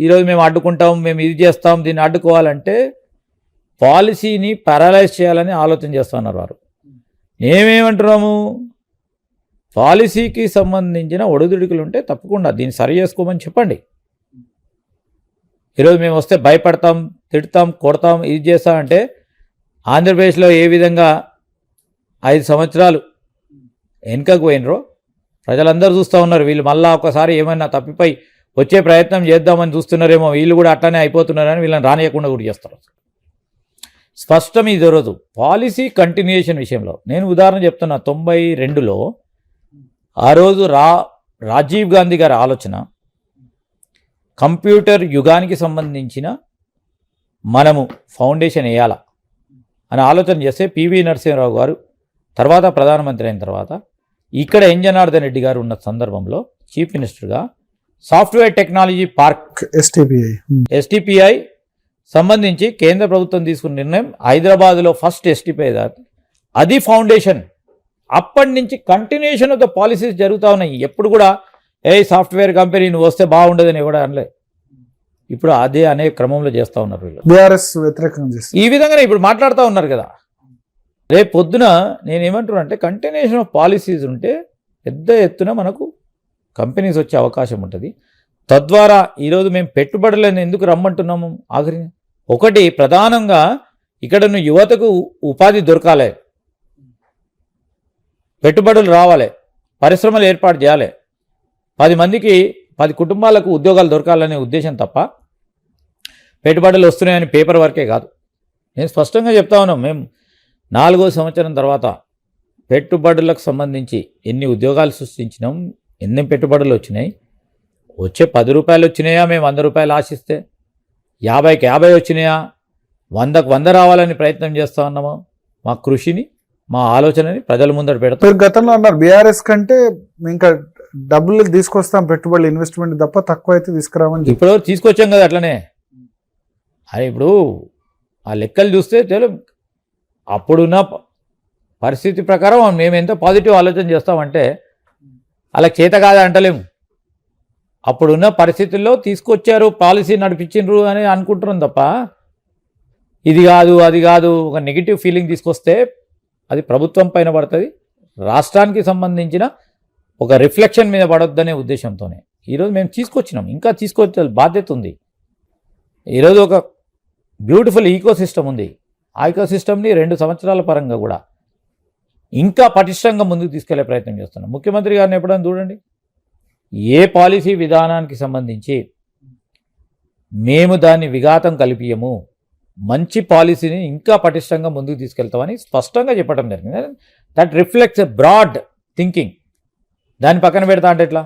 ఈరోజు మేము అడ్డుకుంటాం, మేము ఇది చేస్తాం, దీన్ని అడ్డుకోవాలంటే పాలసీని పారలైజ్ చేయాలని ఆలోచన చేస్తున్నారు వారు. మేమేమంటున్నాము, పాలసీకి సంబంధించిన ఒడిదుడుకులు ఉంటే తప్పకుండా దీన్ని సరి చేసుకోమని చెప్పండి. ఈరోజు మేము వస్తే భయపడతాం, తిడతాం, కొడతాం, ఇది చేస్తామంటే ఆంధ్రప్రదేశ్లో ఏ విధంగా 5 సంవత్సరాలు వెనుకకు పోయినరో ప్రజలందరూ చూస్తూ ఉన్నారు. వీళ్ళు మళ్ళీ ఒకసారి ఏమైనా తప్పిపోయి వచ్చే ప్రయత్నం చేద్దామని చూస్తున్నారేమో, వీళ్ళు కూడా అట్లానే అయిపోతున్నారని వీళ్ళని రానియకుండా కూడా చేస్తారు. స్పష్టం ఇది రోజు పాలసీ కంటిన్యూయేషన్ విషయంలో నేను ఉదాహరణ చెప్తున్నా. 92లో ఆ రోజు రాజీవ్ గాంధీ గారి ఆలోచన కంప్యూటర్ యుగానికి సంబంధించిన మనము ఫౌండేషన్ వేయాలా అని ఆలోచన చేస్తే పివి నరసింహరావు గారు తర్వాత ప్రధానమంత్రి అయిన తర్వాత ఇక్కడ ఎన్ జనార్దన్ రెడ్డి గారు ఉన్న సందర్భంలో చీఫ్ మినిస్టర్గా సాఫ్ట్వేర్ టెక్నాలజీ పార్క్ ఎస్టిపిఐ సంబంధించి కేంద్ర ప్రభుత్వం తీసుకున్న నిర్ణయం హైదరాబాద్లో ఫస్ట్ ఎస్టిపిఐ అది ఫౌండేషన్. అప్పటి నుంచి కంటిన్యూషన్ ఆఫ్ ద పాలసీస్ జరుగుతూ ఉన్నాయి. ఎప్పుడు కూడా సాఫ్ట్వేర్ కంపెనీ నువ్వు వస్తే బాగుండదని కూడా అనలే. ఇప్పుడు అదే అనే క్రమంలో చేస్తూ ఉన్నారు వీళ్ళు. బీఆర్ఎస్ వ్యతిరేకంగా ఈ విధంగానే ఇప్పుడు మాట్లాడుతూ ఉన్నారు కదా. రేపు పొద్దున నేనేమంటున్నా అంటే కంటిన్యూషన్ ఆఫ్ పాలసీస్ ఉంటే పెద్ద ఎత్తున మనకు కంపెనీస్ వచ్చే అవకాశం ఉంటుంది. తద్వారా ఈరోజు మేము పెట్టుబడులను ఎందుకు రమ్మంటున్నాము? ఆఖరి ఒకటి ప్రధానంగా ఇక్కడ యువతకు ఉపాధి దొరకాలి, పెట్టుబడులు రావాలి, పరిశ్రమలు ఏర్పాటు చేయాలి, 10 మందికి 10 కుటుంబాలకు ఉద్యోగాలు దొరకాలనే ఉద్దేశం తప్ప పెట్టుబడులు వస్తున్నాయని పేపర్ వర్కే కాదు. నేను స్పష్టంగా చెప్తా ఉన్నాం. మేము 4వ సంవత్సరం తర్వాత పెట్టుబడులకు సంబంధించి ఎన్ని ఉద్యోగాలు సృష్టించినాం, ఎన్ని పెట్టుబడులు వచ్చినాయి, వచ్చే 10 రూపాయలు వచ్చినాయా, మేము 100 రూపాయలు ఆశిస్తే 50కి 50 వచ్చినాయా, 100కు 100 రావాలని ప్రయత్నం చేస్తూ ఉన్నాము. మా కృషిని, మా ఆలోచనని ప్రజల ముందర పెడతాం. గతంలో అన్నారు బీఆర్ఎస్ కంటే ఇంకా డబ్బులు తీసుకొస్తాం, పెట్టుబడులు ఇన్వెస్ట్మెంట్ తప్ప తక్కువ అయితే తీసుకురామని. ఇప్పుడు తీసుకొచ్చాం కదా అట్లనే. అది ఇప్పుడు ఆ లెక్కలు చూస్తే తెలియదు. అప్పుడున్న పరిస్థితి ప్రకారం మేము ఎంత పాజిటివ్ ఆలోచన చేస్తామంటే అలా చేత కాదా అంటలేము. అప్పుడున్న పరిస్థితుల్లో తీసుకొచ్చారు, పాలసీ నడిపించిండ్రు అని అనుకుంటున్నాం తప్ప ఇది కాదు అది కాదు ఒక నెగిటివ్ ఫీలింగ్ తీసుకొస్తే అది ప్రభుత్వం పైన పడుతుంది, రాష్ట్రానికి సంబంధించిన ఒక రిఫ్లెక్షన్ మీద పడొద్దనే ఉద్దేశంతోనే ఈరోజు మేము తీసుకొచ్చినాం. ఇంకా తీసుకొచ్చే బాధ్యత ఉంది. ఈరోజు ఒక బ్యూటిఫుల్ ఈకో సిస్టమ్ ఉంది. ఆ ఈకో సిస్టమ్ని 2 సంవత్సరాల పరంగా కూడా ఇంకా పటిష్టంగా ముందుకు తీసుకెళ్లే ప్రయత్నం చేస్తున్నాం. ముఖ్యమంత్రి గారిని ఎప్పుడైనా చూడండి, ఏ పాలసీ విధానానికి సంబంధించి మేము దాన్ని విఘాతం కల్పియము, మంచి పాలసీని ఇంకా పటిష్టంగా ముందుకు తీసుకెళ్తామని స్పష్టంగా చెప్పడం జరిగింది. That reflects a broad thinking. దాన్ని పక్కన పెడతా అంటే ఎట్లా?